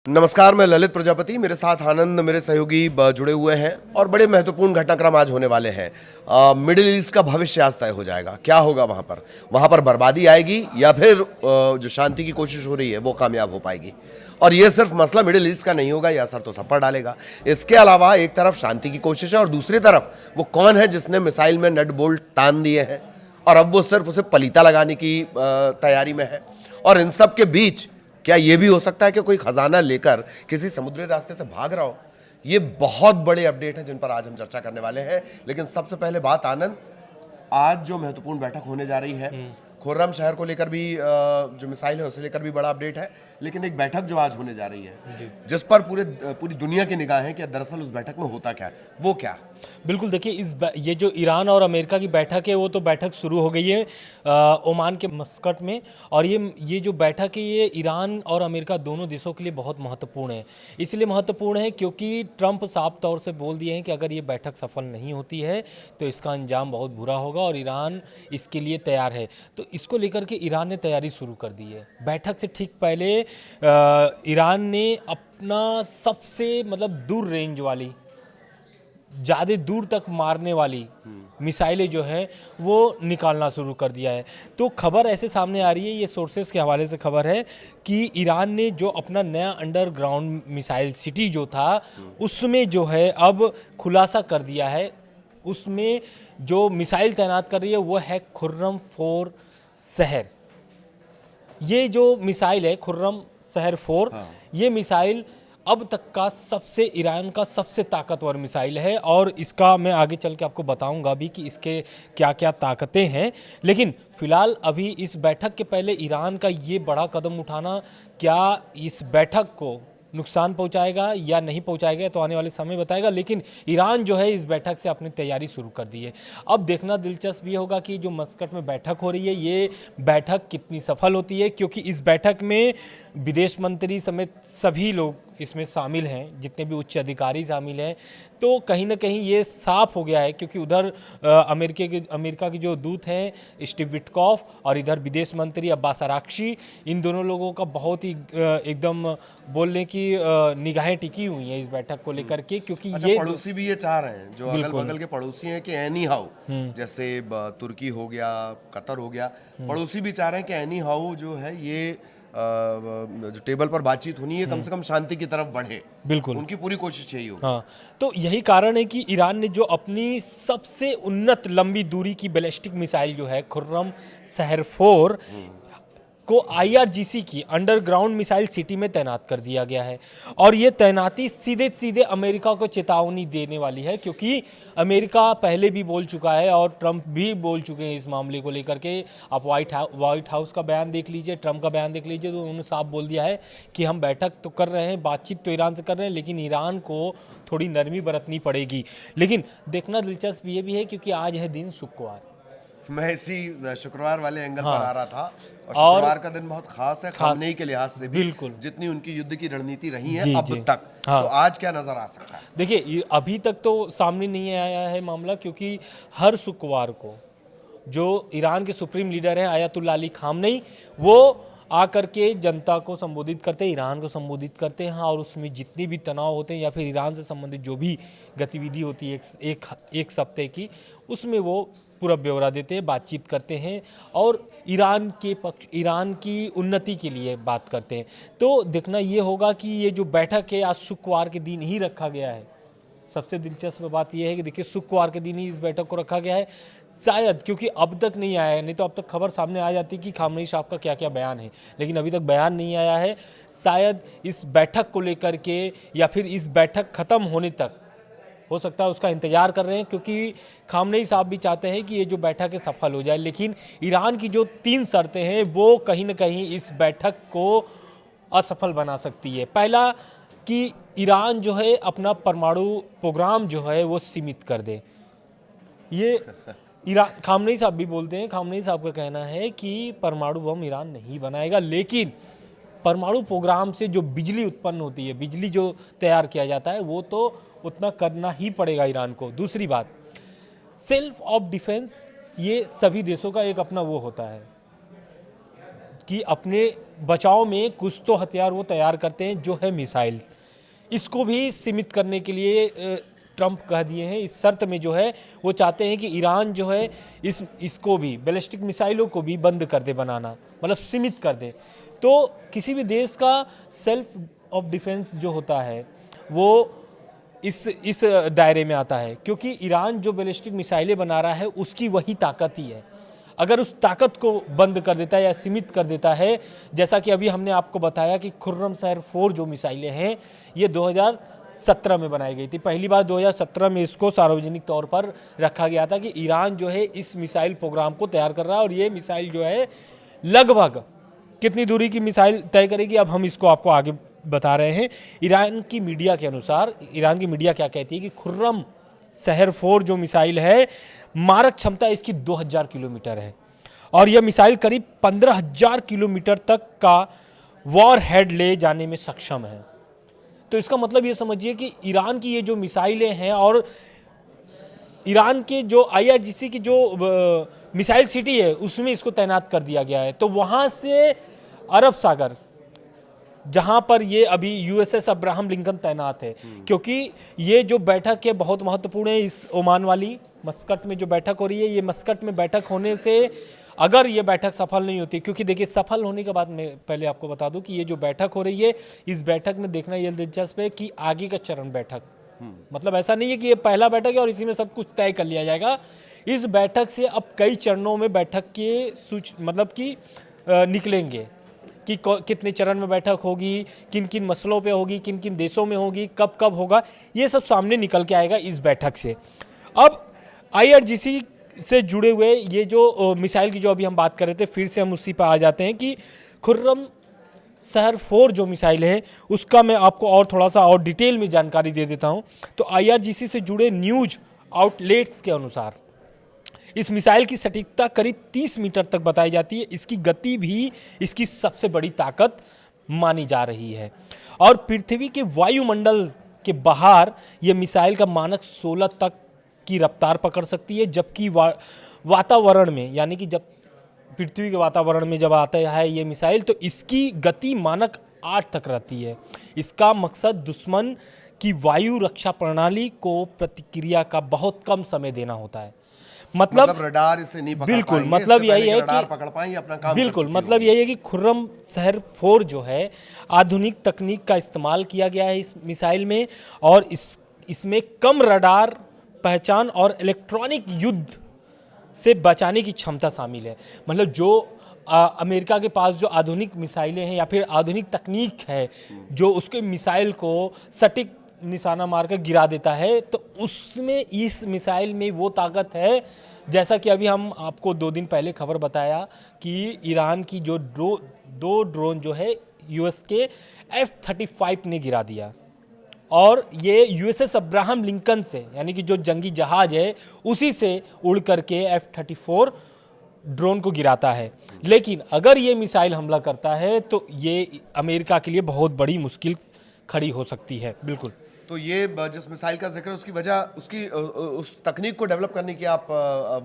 नमस्कार, मैं ललित प्रजापति। मेरे साथ आनंद, मेरे सहयोगी जुड़े हुए हैं और बड़े महत्वपूर्ण घटनाक्रम आज होने वाले हैं। मिडिल ईस्ट का भविष्य आज तय हो जाएगा। क्या होगा वहाँ पर बर्बादी आएगी या फिर जो शांति की कोशिश हो रही है वो कामयाब हो पाएगी। और ये सिर्फ मसला मिडिल ईस्ट का नहीं होगा, यह असर तो सब पर डालेगा। इसके अलावा एक तरफ शांति की कोशिश है और दूसरी तरफ वो कौन है जिसने मिसाइल में नट बोल्ट तान दिए हैं और अब वो सिर्फ उसे पलीता लगाने की तैयारी में है। और इन सब के बीच क्या ये भी हो सकता है कि कोई खजाना लेकर किसी समुद्री रास्ते से भाग रहा हो। ये बहुत बड़े अपडेट हैं जिन पर आज हम चर्चा करने वाले हैं। लेकिन सबसे पहले बात आनंद, आज जो महत्वपूर्ण बैठक होने जा रही है, खुर्रम शहर को लेकर भी जो मिसाइल है उसे लेकर भी बड़ा अपडेट है। लेकिन एक बैठक जो आज होने जा रही है जिस पर पूरी दुनिया की निगाह है कि दरअसल उस बैठक में होता क्या है, वो क्या। बिल्कुल, देखिए ये जो ईरान और अमेरिका की बैठक है वो तो बैठक शुरू हो गई है ओमान के मस्कट में। और ये जो बैठक है ये ईरान और अमेरिका दोनों देशों के लिए बहुत महत्वपूर्ण है। इसलिए महत्वपूर्ण है क्योंकि ट्रंप साफ तौर से बोल दिए हैं कि अगर ये बैठक सफल नहीं होती है तो इसका अंजाम बहुत बुरा होगा और ईरान इसके लिए तैयार है। तो इसको लेकर के ईरान ने तैयारी शुरू कर दी है। बैठक से ठीक पहले ईरान ने अपना सबसे दूर रेंज वाली, ज़्यादा दूर तक मारने वाली मिसाइलें जो हैं वो निकालना शुरू कर दिया है। तो खबर ऐसे सामने आ रही है, ये सोर्सेस के हवाले से खबर है कि ईरान ने जो अपना नया अंडरग्राउंड मिसाइल सिटी जो था उसमें जो है अब खुलासा कर दिया है। उसमें जो मिसाइल तैनात कर रही है वो है खुर्रम 4 शहर। ये जो मिसाइल है खुर्रम शहर 4, ये मिसाइल अब तक का ईरान का सबसे ताकतवर मिसाइल है और इसका मैं आगे चल के आपको बताऊंगा भी कि इसके क्या क्या ताकतें हैं। लेकिन फिलहाल अभी इस बैठक के पहले ईरान का ये बड़ा कदम उठाना क्या इस बैठक को नुकसान पहुंचाएगा या नहीं पहुंचाएगा तो आने वाले समय बताएगा। लेकिन ईरान जो है इस बैठक से अपनी तैयारी शुरू कर दी है। अब देखना दिलचस्प ये होगा कि जो मस्कट में बैठक हो रही है ये बैठक कितनी सफल होती है, क्योंकि इस बैठक में विदेश मंत्री समेत सभी लोग इसमें शामिल हैं, जितने भी उच्च अधिकारी शामिल हैं। तो कहीं ना कहीं ये साफ हो गया है क्योंकि उधर अमेरिका के जो दूत हैं स्टीव विटकॉफ और इधर विदेश मंत्री अब्बास अराक्ची, इन दोनों लोगों का बहुत ही एकदम बोलने की निगाहें टिकी हुई हैं इस बैठक को लेकर के। क्योंकि ये पड़ोसी भी ये चाह रहे हैं, जो अगल बगल के पड़ोसी हैं, कि एनी हाउ, जैसे तुर्की हो गया, कतर हो गया, पड़ोसी भी चाह रहे हैं कि एनी हाउ जो है ये जो टेबल पर बातचीत होनी है कम से कम शांति की तरफ बढ़े। बिल्कुल, उनकी पूरी कोशिश यही होगी। हाँ, तो यही कारण है कि ईरान ने जो अपनी सबसे उन्नत लंबी दूरी की बैलिस्टिक मिसाइल जो है खुर्रम शहर 4 को IRGC की अंडरग्राउंड मिसाइल सिटी में तैनात कर दिया गया है। और ये तैनाती सीधे सीधे अमेरिका को चेतावनी देने वाली है, क्योंकि अमेरिका पहले भी बोल चुका है और ट्रंप भी बोल चुके हैं इस मामले को लेकर के। आप व्हाइट हाउस का बयान देख लीजिए, ट्रंप का बयान देख लीजिए, तो उन्होंने साफ बोल दिया है कि हम बैठक तो कर रहे हैं, बातचीत तो ईरान से कर रहे हैं, लेकिन ईरान को थोड़ी नरमी बरतनी पड़ेगी। लेकिन देखना दिलचस्प ये भी है क्योंकि आज है दिन शुक्रवार। मैं इसी शुक्रवार वाले एंगल पर आ रहा था और शुक्रवार का दिन बहुत खास है खामनेई के लिहाज से भी। बिल्कुल, जितनी उनकी युद्ध की रणनीति रही है अब तक, तो आज क्या नजर आ सकता है? देखिए, अभी तक तो सामने नहीं आया है मामला, क्योंकि हर शुक्रवार को जो ईरान के सुप्रीम लीडर हैं आयतुल्लाह अली खामनेई, वो आकर के जनता को संबोधित करते हैं, ईरान को संबोधित करते हैं और उसमें जितनी भी तनाव होते हैं या फिर ईरान से संबंधित जो भी गतिविधि होती है एक सप्ताह की, उसमें वो पूरा ब्यौरा देते हैं, बातचीत करते हैं और ईरान की उन्नति के लिए बात करते हैं। तो देखना ये होगा कि ये जो बैठक है आज शुक्रवार के दिन ही रखा गया है। सबसे दिलचस्प बात यह है कि देखिए शुक्रवार के दिन ही इस बैठक को रखा गया है, शायद क्योंकि अब तक नहीं आया है, नहीं तो अब तक खबर सामने आ जाती कि खामनेई साहब का क्या क्या बयान है, लेकिन अभी तक बयान नहीं आया है। शायद इस बैठक को लेकर के या फिर इस बैठक ख़त्म होने तक हो सकता है उसका इंतजार कर रहे हैं, क्योंकि खामनेई साहब भी चाहते हैं कि ये जो बैठक है सफल हो जाए। लेकिन ईरान की जो 3 शर्तें हैं वो कहीं ना कहीं इस बैठक को असफल बना सकती है। पहला कि ईरान जो है अपना परमाणु प्रोग्राम जो है वो सीमित कर दे। ये ईरान, खामनेई साहब भी बोलते हैं, खामनेई साहब का कहना है कि परमाणु बम ईरान नहीं बनाएगा, लेकिन परमाणु प्रोग्राम से जो बिजली उत्पन्न होती है, बिजली जो तैयार किया जाता है, वो तो उतना करना ही पड़ेगा ईरान को। दूसरी बात, सेल्फ ऑफ डिफेंस, ये सभी देशों का एक अपना वो होता है कि अपने बचाव में कुछ तो हथियार वो तैयार करते हैं जो है मिसाइल। इसको भी सीमित करने के लिए ट्रंप कह दिए हैं, इस शर्त में जो है वो चाहते हैं कि ईरान जो है इसको भी बैलिस्टिक मिसाइलों को भी बंद कर दे बनाना, मतलब सीमित कर दे। तो किसी भी देश का सेल्फ ऑफ डिफेंस जो होता है वो इस दायरे में आता है, क्योंकि ईरान जो बैलिस्टिक मिसाइलें बना रहा है उसकी वही ताकत ही है। अगर उस ताकत को बंद कर देता है या सीमित कर देता है, जैसा कि अभी हमने आपको बताया कि खुर्रम शहर 4 जो मिसाइलें हैं ये 2017 में बनाई गई थी। पहली बार 2017 में इसको सार्वजनिक तौर पर रखा गया था कि ईरान जो है इस मिसाइल प्रोग्राम को तैयार कर रहा है और ये मिसाइल जो है लगभग कितनी दूरी की मिसाइल तय करेगी, अब हम इसको आपको आगे बता रहे हैं। ईरान की मीडिया के अनुसार, ईरान की मीडिया क्या कहती है कि खुर्रम शहर 4 जो मिसाइल है मारक क्षमता इसकी 2000 किलोमीटर है और यह मिसाइल करीब 15,000 किलोमीटर तक का वॉर हेड ले जाने में सक्षम है। तो इसका मतलब ये समझिए कि ईरान की ये जो मिसाइलें हैं और ईरान के जो IRGC की जो मिसाइल सिटी है उसमें इसको तैनात कर दिया गया है। तो वहाँ से अरब सागर जहाँ पर ये अभी USS अब्राहम लिंकन तैनात है, क्योंकि ये जो बैठक है बहुत महत्वपूर्ण है। इस ओमान वाली मस्कट में जो बैठक हो रही है, ये मस्कट में बैठक होने से अगर ये बैठक सफल नहीं होती, क्योंकि देखिए सफल होने के बाद मैं पहले आपको बता दूं कि ये जो बैठक हो रही है इस बैठक में देखना ये दिलचस्प है कि आगे का चरण बैठक, मतलब ऐसा नहीं है कि ये पहला बैठक है और इसी में सब कुछ तय कर लिया जाएगा। इस बैठक से अब कई चरणों में बैठक के मतलब कि निकलेंगे कि कितने चरण में बैठक होगी, किन किन मसलों पे होगी, किन किन देशों में होगी, कब कब होगा, ये सब सामने निकल के आएगा इस बैठक से। अब IRGC से जुड़े हुए ये जो मिसाइल की जो अभी हम बात कर रहे थे, फिर से हम उसी पर आ जाते हैं कि खुर्रम शहर 4 जो मिसाइल है उसका मैं आपको और थोड़ा सा और डिटेल में जानकारी दे देता हूँ। तो IRGC से जुड़े न्यूज आउटलेट्स के अनुसार इस मिसाइल की सटीकता करीब 30 मीटर तक बताई जाती है। इसकी गति भी इसकी सबसे बड़ी ताकत मानी जा रही है और पृथ्वी के वायुमंडल के बाहर यह मिसाइल का मानक 16 तक की रफ्तार पकड़ सकती है, जबकि वातावरण में, यानी कि जब पृथ्वी के वातावरण में जब आता है ये मिसाइल तो इसकी गति मानक 8 तक रहती है। इसका मकसद दुश्मन की वायु रक्षा प्रणाली को प्रतिक्रिया का बहुत कम समय देना होता है। मतलब रडार इसे नहीं पकड़ बिल्कुल पाएंगे, मतलब इससे यही पहले है कि रडार कि पकड़ पाएंगे अपना काम बिल्कुल कर चुकी मतलब यही है कि खुर्रम शहर 4 जो है आधुनिक तकनीक का इस्तेमाल किया गया है इस मिसाइल में और इसमें कम रडार पहचान और इलेक्ट्रॉनिक युद्ध से बचाने की क्षमता शामिल है। मतलब जो अमेरिका के पास जो आधुनिक मिसाइलें हैं या फिर आधुनिक तकनीक है जो उसके मिसाइल को सटीक निशाना मारकर गिरा देता है, तो उसमें इस मिसाइल में वो ताकत है। जैसा कि अभी हम आपको 2 दिन पहले खबर बताया कि ईरान की जो दो ड्रोन जो है US के F-35 ने गिरा दिया और ये USS अब्राहम लिंकन से, यानी कि जो जंगी जहाज है उसी से उड़ करके F-34 ड्रोन को गिराता है। लेकिन अगर ये मिसाइल हमला करता है तो ये अमेरिका के लिए बहुत बड़ी मुश्किल खड़ी हो सकती है। बिल्कुल। तो ये जिस मिसाइल का जिक्र, उसकी वजह, उसकी उस तकनीक को डेवलप करने की आप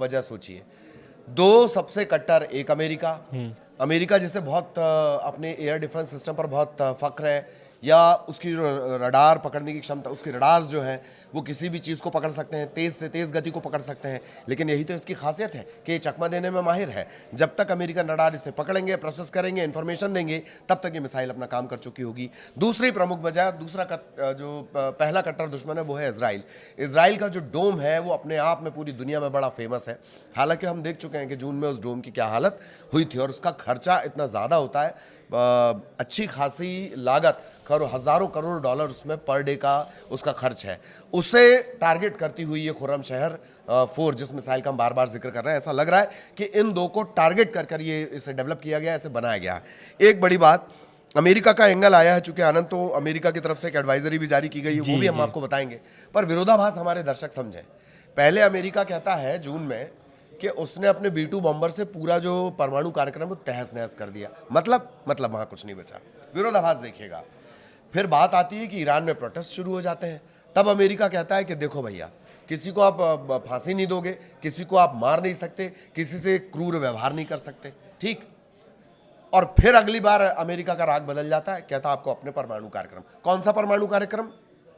वजह सोचिए। 2 सबसे कट्टर, एक अमेरिका जिसे बहुत अपने एयर डिफेंस सिस्टम पर बहुत फख्र है, या उसकी जो रडार पकड़ने की क्षमता, उसकी रडार जो है वो किसी भी चीज़ को पकड़ सकते हैं, तेज़ से तेज़ गति को पकड़ सकते हैं। लेकिन यही तो इसकी खासियत है कि ये चकमा देने में माहिर है। जब तक अमेरिकन रडार इसे पकड़ेंगे, प्रोसेस करेंगे, इन्फॉर्मेशन देंगे, तब तक ये मिसाइल अपना काम कर चुकी होगी। दूसरी प्रमुख वजह, जो पहला कट्टर दुश्मन है वो है इजराइल। इजराइल का जो डोम है वो अपने आप में पूरी दुनिया में बड़ा फेमस है। हालांकि हम देख चुके हैं कि जून में उस डोम की क्या हालत हुई थी और उसका खर्चा इतना ज़्यादा होता है, अच्छी खासी लागत, हज़ारों करोड़ डॉलर उसमें पर डे का उसका खर्च है। उसे टारगेट करती हुई ये खुर्रम शहर 4 जिस मिसाइल का हम बार बार जिक्र कर रहे हैं, ऐसा लग रहा है कि इन 2 को टारगेट कर ये इसे डेवलप किया गया है, इसे बनाया गया है। एक बड़ी बात, अमेरिका का एंगल आया है, चूंकि आनंद, तो अमेरिका की तरफ से एक एडवाइजरी भी जारी की गई है, वो भी हम आपको बताएंगे, पर विरोधाभास हमारे दर्शक समझें। पहले अमेरिका कहता है जून में कि उसने अपने B-2 बॉम्बर से पूरा जो परमाणु कार्यक्रम वो तहस नहस कर दिया। मतलब वहां कुछ नहीं बचा। विरोधाभास देखिएगा। फिर बात आती है कि ईरान में प्रोटेस्ट शुरू हो जाते हैं, तब अमेरिका कहता है कि देखो भैया, किसी को आप फांसी नहीं दोगे, किसी को आप मार नहीं सकते, किसी से क्रूर व्यवहार नहीं कर सकते। ठीक, और फिर अगली बार अमेरिका का राग बदल जाता है, कहता आपको अपने परमाणु कार्यक्रम। कौन सा परमाणु कार्यक्रम?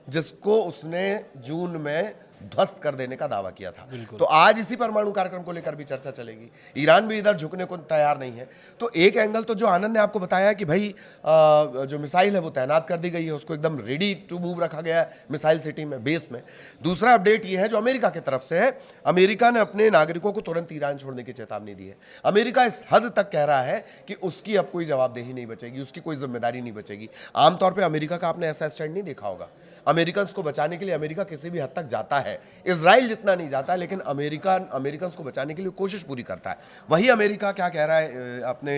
जिसको उसने जून में ध्वस्त कर देने का दावा किया था। तो आज इसी परमाणु कार्यक्रम को लेकर भी चर्चा चलेगी। ईरान भी इधर झुकने को तैयार नहीं है। तो एक एंगल तो जो आनंद ने आपको बताया कि भाई जो मिसाइल है वो तैनात कर दी गई है, उसको एकदम रेडी टू मूव रखा गया है मिसाइल सिटी में, बेस में। दूसरा अपडेट ये है जो अमेरिका की तरफ से है, अमेरिका ने अपने नागरिकों को तुरंत ईरान छोड़ने की चेतावनी दी है। अमेरिका इस हद तक कह रहा है कि उसकी अब कोई जवाबदेही नहीं बचेगी, उसकी कोई जिम्मेदारी नहीं बचेगी। आमतौर पर अमेरिका का आपने ऐसा स्टैंड नहीं देखा होगा। अमेरिकन को बचाने के लिए अमेरिका किसी भी हद तक जाता है, इजराइल जितना नहीं जाता, लेकिन अमेरिकन को बचाने के लिए कोशिश पूरी करता है। वही अमेरिका क्या कह रहा है अपने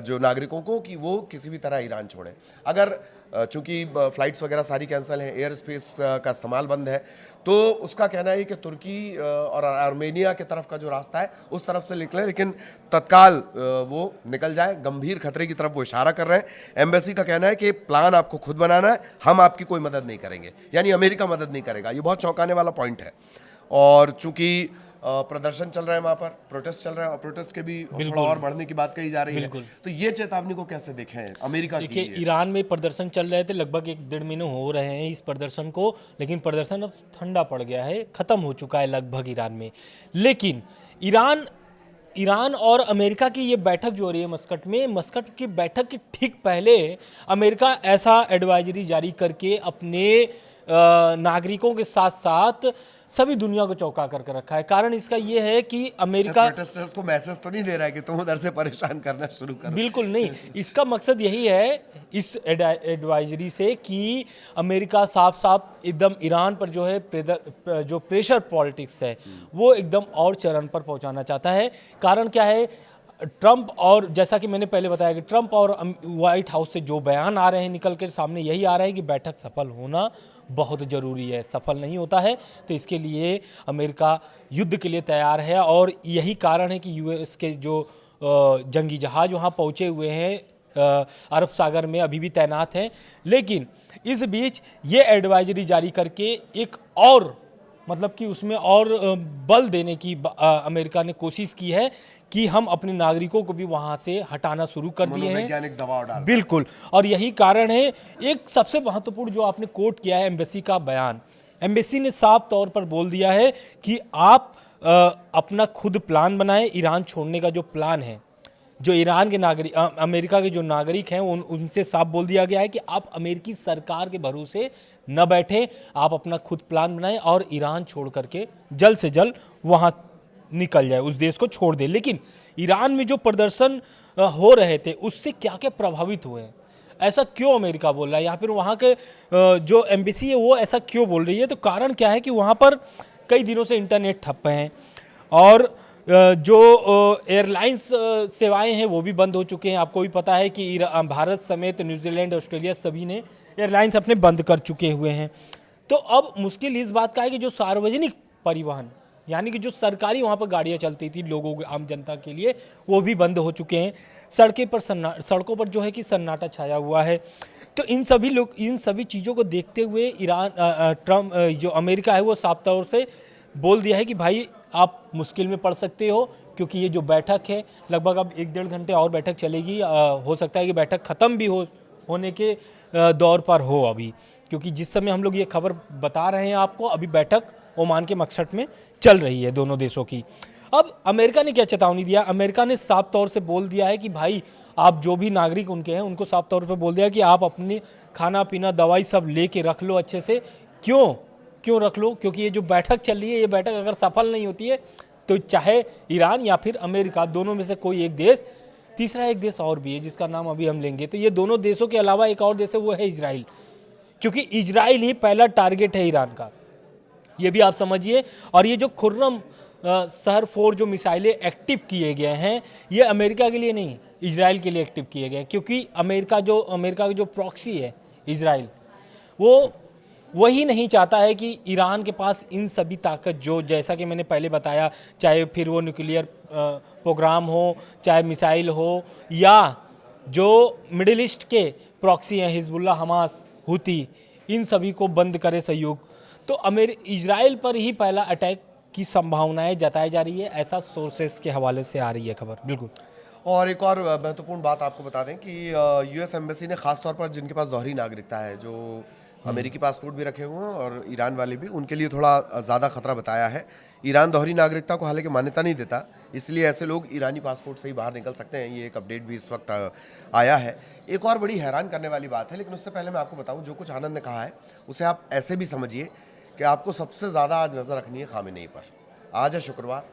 जो नागरिकों को कि वो किसी भी तरह ईरान छोड़ें। अगर चूंकि फ्लाइट्स वगैरह सारी कैंसिल हैं, एयर स्पेस का इस्तेमाल बंद है, तो उसका कहना है कि तुर्की और आर्मेनिया की तरफ का जो रास्ता है उस तरफ से निकले, लेकिन तत्काल वो निकल जाए। गंभीर खतरे की तरफ वो इशारा कर रहे हैं। एम्बेसी का कहना है कि प्लान आपको खुद बनाना है, हम आपकी कोई मदद नहीं करेंगे, यानी अमेरिका मदद नहीं करेगा। ये बहुत चौंकाने वाला पॉइंट है। और चूंकि प्रदर्शन चल रहे हैं वहां पर, प्रोटेस्ट चल रहे हैं, और प्रोटेस्ट के भी थोड़ा और बढ़ने की बात कही जा रही है। तो ये चेतावनी को कैसे देखें अमेरिका की? देखिए, ईरान में प्रदर्शन चल रहे थे, लगभग 1-1.5 महीने हो रहे हैं इस प्रदर्शन को, लेकिन प्रदर्शन अब ठंडा पड़ गया है, खत्म हो चुका है लगभग ईरान में। लेकिन ईरान और अमेरिका की ये बैठक जो हो रही है मस्कट की बैठक के ठीक पहले अमेरिका ऐसा एडवाइजरी जारी करके अपने नागरिकों के साथ साथ सभी दुनिया को चौंका करके रखा है। कारण इसका ये है कि अमेरिका प्रोटेस्टर्स को मैसेज तो नहीं दे रहा है कि तुम उधर से परेशान करना शुरू करो। बिल्कुल नहीं, इसका मकसद यही है इस एडवाइजरी से कि अमेरिका साफ साफ एकदम ईरान पर जो है जो प्रेशर पॉलिटिक्स है वो एकदम और चरण पर पहुंचाना चाहता है। कारण क्या है, ट्रंप और जैसा कि मैंने पहले बताया कि ट्रंप और व्हाइट हाउस से जो बयान आ रहे हैं निकल कर सामने, यही आ रहा है कि बैठक सफल होना बहुत ज़रूरी है। सफल नहीं होता है तो इसके लिए अमेरिका युद्ध के लिए तैयार है, और यही कारण है कि यूएस के जो जंगी जहाज़ वहाँ पहुँचे हुए हैं अरब सागर में, अभी भी तैनात हैं। लेकिन इस बीच ये एडवाइजरी जारी करके एक और मतलब कि उसमें और बल देने की अमेरिका ने कोशिश की है कि हम अपने नागरिकों को भी वहां से हटाना शुरू कर दिए हैं, वैज्ञानिक दबाव डाल। बिल्कुल, और यही कारण है। एक सबसे महत्वपूर्ण जो आपने कोट किया है एम्बेसी का बयान, एम्बेसी ने साफ तौर पर बोल दिया है कि आप अपना खुद प्लान बनाएं। ईरान छोड़ने का जो प्लान है, जो ईरान के नागरिक अमेरिका के जो नागरिक हैं उनसे साफ बोल दिया गया है कि आप अमेरिकी सरकार के भरोसे न बैठें, आप अपना खुद प्लान बनाएं और ईरान छोड़ करके जल्द से जल्द वहां निकल जाए, उस देश को छोड़ दे। लेकिन ईरान में जो प्रदर्शन हो रहे थे उससे क्या क्या प्रभावित हुए हैं, ऐसा क्यों अमेरिका बोल रहा है, या फिर वहाँ के जो एम्बेसी है वो ऐसा क्यों बोल रही है? तो कारण क्या है कि वहाँ पर कई दिनों से इंटरनेट ठप हैं, और जो एयरलाइंस सेवाएं हैं वो भी बंद हो चुके हैं। आपको भी पता है कि भारत समेत न्यूजीलैंड, ऑस्ट्रेलिया सभी ने एयरलाइंस अपने बंद कर चुके हुए हैं। तो अब मुश्किल इस बात का है कि जो सार्वजनिक परिवहन, यानी कि जो सरकारी वहाँ पर गाड़ियाँ चलती थी लोगों के, आम जनता के लिए, वो भी बंद हो चुके हैं। सड़कों पर जो है कि सन्नाटा छाया हुआ है। तो इन सभी चीज़ों को देखते हुए ट्रम्प जो अमेरिका है वो साफ तौर से बोल दिया है कि भाई आप मुश्किल में पड़ सकते हो, क्योंकि ये जो बैठक है लगभग अब 1-1.5 घंटे और बैठक चलेगी। हो सकता है कि बैठक ख़त्म भी होने के दौर पर हो अभी, क्योंकि जिस समय हम लोग ये खबर बता रहे हैं आपको, अभी बैठक ओमान के मस्कट में चल रही है दोनों देशों की। अब अमेरिका ने क्या चेतावनी दिया? अमेरिका ने साफ तौर से बोल दिया है कि भाई आप जो भी नागरिक उनके हैं उनको साफ तौर पर बोल दिया कि आप अपने खाना पीना दवाई सब लेके रख लो अच्छे से। क्यों रख लो? क्योंकि ये जो बैठक चल रही है, ये बैठक अगर सफल नहीं होती है तो चाहे ईरान या फिर अमेरिका, दोनों में से कोई एक देश, तीसरा एक देश और भी है जिसका नाम अभी हम लेंगे, तो ये दोनों देशों के अलावा एक और देश है, वो है इजराइल। क्योंकि इजराइल ही पहला टारगेट है ईरान का, ये भी आप समझिए। और ये जो खुर्रम शहर 4 जो मिसाइलें एक्टिव किए गए हैं, ये अमेरिका के लिए नहीं, इजराइल के लिए एक्टिव किए गए, क्योंकि अमेरिका का जो प्रॉक्सी है इजराइल, वो वही नहीं चाहता है कि ईरान के पास इन सभी ताकत, जो जैसा कि मैंने पहले बताया, चाहे फिर वो न्यूक्लियर प्रोग्राम हो, चाहे मिसाइल हो, या जो मिडिल ईस्ट के प्रॉक्सी हैं हिजबुल्लाह, हमास, हुती, इन सभी को बंद करे सहयोग। तो इजराइल पर ही पहला अटैक की संभावनाएं जताई जा रही है, ऐसा सोर्सेस के हवाले से आ रही है खबर। बिल्कुल। और एक और महत्वपूर्ण बात आपको बता दें कि यूएस एम्बेसी ने खास तौर पर जिनके पास दोहरी नागरिकता है, जो अमेरिकी पासपोर्ट भी रखे हुए हैं और ईरान वाले भी, उनके लिए थोड़ा ज़्यादा खतरा बताया है। ईरान दोहरी नागरिकता को हालांकि मान्यता नहीं देता, इसलिए ऐसे लोग ईरानी पासपोर्ट से ही बाहर निकल सकते हैं। ये एक अपडेट भी इस वक्त आया है। एक और बड़ी हैरान करने वाली बात है, लेकिन उससे पहले मैं आपको बताऊं, जो कुछ आनंद ने कहा है उसे आप ऐसे भी समझिए कि आपको सबसे ज़्यादा आज नज़र रखनी है खामेनेई पर। आज है शुक्रवार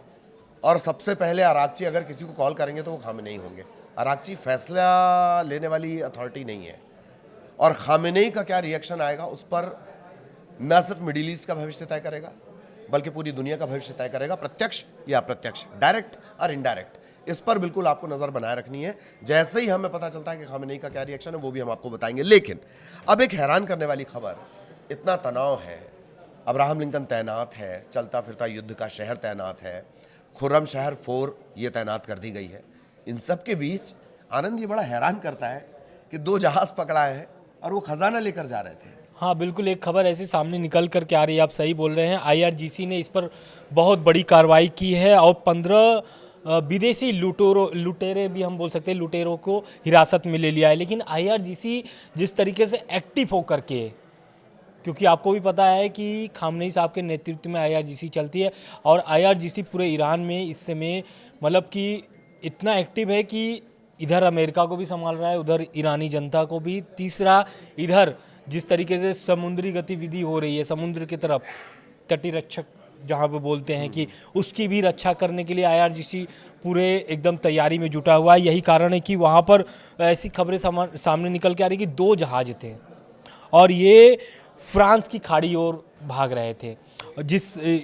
और सबसे पहले अरागची अगर किसी को कॉल करेंगे तो वो खामेनेई होंगे। अरागची फैसला लेने वाली अथॉरिटी नहीं है, और खामेनेई का क्या रिएक्शन आएगा उस पर न सिर्फ मिडिल ईस्ट का भविष्य तय करेगा बल्कि पूरी दुनिया का भविष्य तय करेगा, प्रत्यक्ष या अप्रत्यक्ष, डायरेक्ट और इनडायरेक्ट। इस पर बिल्कुल आपको नज़र बनाए रखनी है। जैसे ही हमें पता चलता है कि खामेनेई का क्या रिएक्शन है वो भी हम आपको बताएंगे। लेकिन अब एक हैरान करने वाली खबर, इतना तनाव है, अब्राहम लिंकन तैनात है, चलता फिरता युद्ध का शहर तैनात है, खुर्रम शहर 4 ये तैनात कर दी गई है। इन सब के बीच आनंद ये बड़ा हैरान करता है कि 2 जहाज़ पकड़ा है और वो खजाना लेकर जा रहे थे। हाँ बिल्कुल, एक खबर ऐसी सामने निकल कर के आ रही है, आप सही बोल रहे हैं। आईआरजीसी ने इस पर बहुत बड़ी कार्रवाई की है और 15 विदेशी लुटेरे भी हम बोल सकते हैं, लुटेरों को हिरासत में ले लिया है। लेकिन आईआरजीसी जिस तरीके से एक्टिव होकर के, क्योंकि आपको भी पता है कि खामनेई साहब के नेतृत्व में आईआरजीसी चलती है और आईआरजीसी पूरे ईरान में इस समय मतलब कि इतना एक्टिव है कि इधर अमेरिका को भी संभाल रहा है, उधर ईरानी जनता को भी। तीसरा, इधर जिस तरीके से समुद्री गतिविधि हो रही है, समुद्र की तरफ तटीय रक्षक जहाँ पे बोलते हैं कि उसकी भी रक्षा करने के लिए आईआरजीसी पूरे एकदम तैयारी में जुटा हुआ है। यही कारण है कि वहाँ पर ऐसी खबरें सामने निकल के आ रही कि 2 जहाज थे और ये फ्रांस की खाड़ी ओर भाग रहे थे,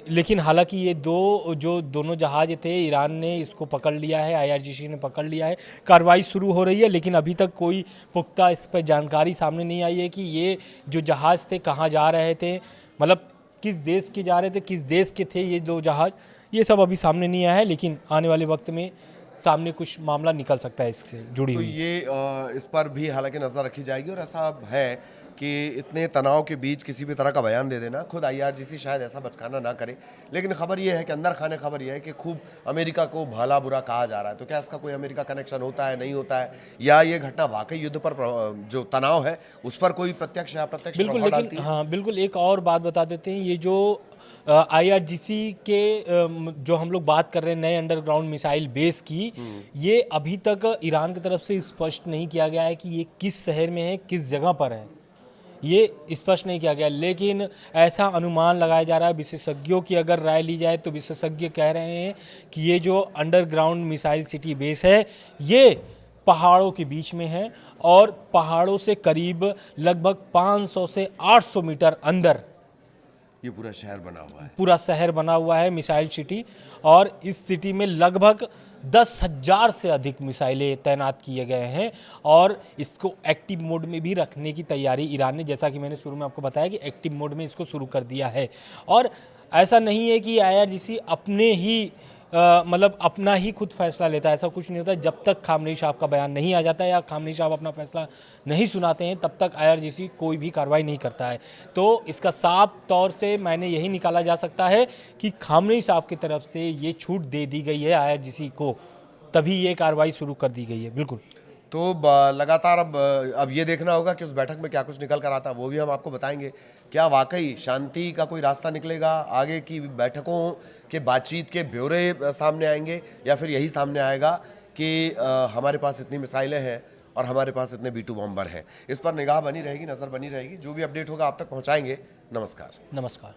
लेकिन हालांकि ये दोनों जहाज थे, ईरान ने इसको पकड़ लिया है, आईआरजीसी ने पकड़ लिया है। कार्रवाई शुरू हो रही है, लेकिन अभी तक कोई पुख्ता इस पर जानकारी सामने नहीं आई है कि ये जो जहाज थे कहाँ जा रहे थे, मतलब किस देश के जा रहे थे, किस देश के थे ये 2 जहाज, ये सब अभी सामने नहीं आया है। लेकिन आने वाले वक्त में सामने कुछ मामला निकल सकता है इससे जुड़ी हुई। तो ये इस पर भी हालांकि नज़र रखी जाएगी। और ऐसा है कि इतने तनाव के बीच किसी भी तरह का बयान दे देना, खुद आईआरजीसी शायद ऐसा बचकाना ना करे, लेकिन खबर ये है कि अंदर खाने खबर ये है कि खूब अमेरिका को भला बुरा कहा जा रहा है। तो क्या इसका कोई अमेरिका कनेक्शन होता है, नहीं होता है, या ये घटना वाकई युद्ध पर जो तनाव है उस पर कोई प्रत्यक्ष या अप्रत्यक्ष प्रभाव डालती है? हाँ बिल्कुल, एक और बात बता देते हैं, ये जो आईआरजीसी के जो हम लोग बात कर रहे हैं नए अंडरग्राउंड मिसाइल बेस की, ये अभी तक ईरान की तरफ से स्पष्ट नहीं किया गया है कि ये किस शहर में है, किस जगह पर है, ये स्पष्ट नहीं किया गया। लेकिन ऐसा अनुमान लगाया जा रहा है, विशेषज्ञों की अगर राय ली जाए तो विशेषज्ञ कह रहे हैं कि ये जो अंडरग्राउंड मिसाइल सिटी बेस है ये पहाड़ों के बीच में है और पहाड़ों से करीब लगभग 500 से 800 मीटर अंदर ये पूरा शहर बना हुआ है, पूरा शहर बना हुआ है मिसाइल सिटी। और इस सिटी में लगभग 10,000 से अधिक मिसाइलें तैनात किए गए हैं और इसको एक्टिव मोड में भी रखने की तैयारी ईरान ने, जैसा कि मैंने शुरू में आपको बताया कि एक्टिव मोड में इसको शुरू कर दिया है। और ऐसा नहीं है कि आईआरजीसी अपने ही मतलब अपना ही खुद फैसला लेता है, ऐसा कुछ नहीं होता। जब तक खामनेई साहब का बयान नहीं आ जाता है या खामनेई साहब अपना फैसला नहीं सुनाते हैं तब तक आईआरजीसी कोई भी कार्रवाई नहीं करता है। तो इसका साफ तौर से मैंने यही निकाला जा सकता है कि खामनेई साहब की तरफ से ये छूट दे दी गई है आईआरजीसी को, तभी ये कार्रवाई शुरू कर दी गई है। बिल्कुल। तो लगातार अब ये देखना होगा कि उस बैठक में क्या कुछ निकल कर आता है, वो भी हम आपको बताएंगे। क्या वाकई शांति का कोई रास्ता निकलेगा, आगे की बैठकों के बातचीत के ब्यौरे सामने आएंगे, या फिर यही सामने आएगा कि हमारे पास इतनी मिसाइलें हैं और हमारे पास इतने B2 बॉम्बर हैं। इस पर निगाह बनी रहेगी, नज़र बनी रहेगी। जो भी अपडेट होगा आप तक पहुँचाएंगे। नमस्कार। नमस्कार।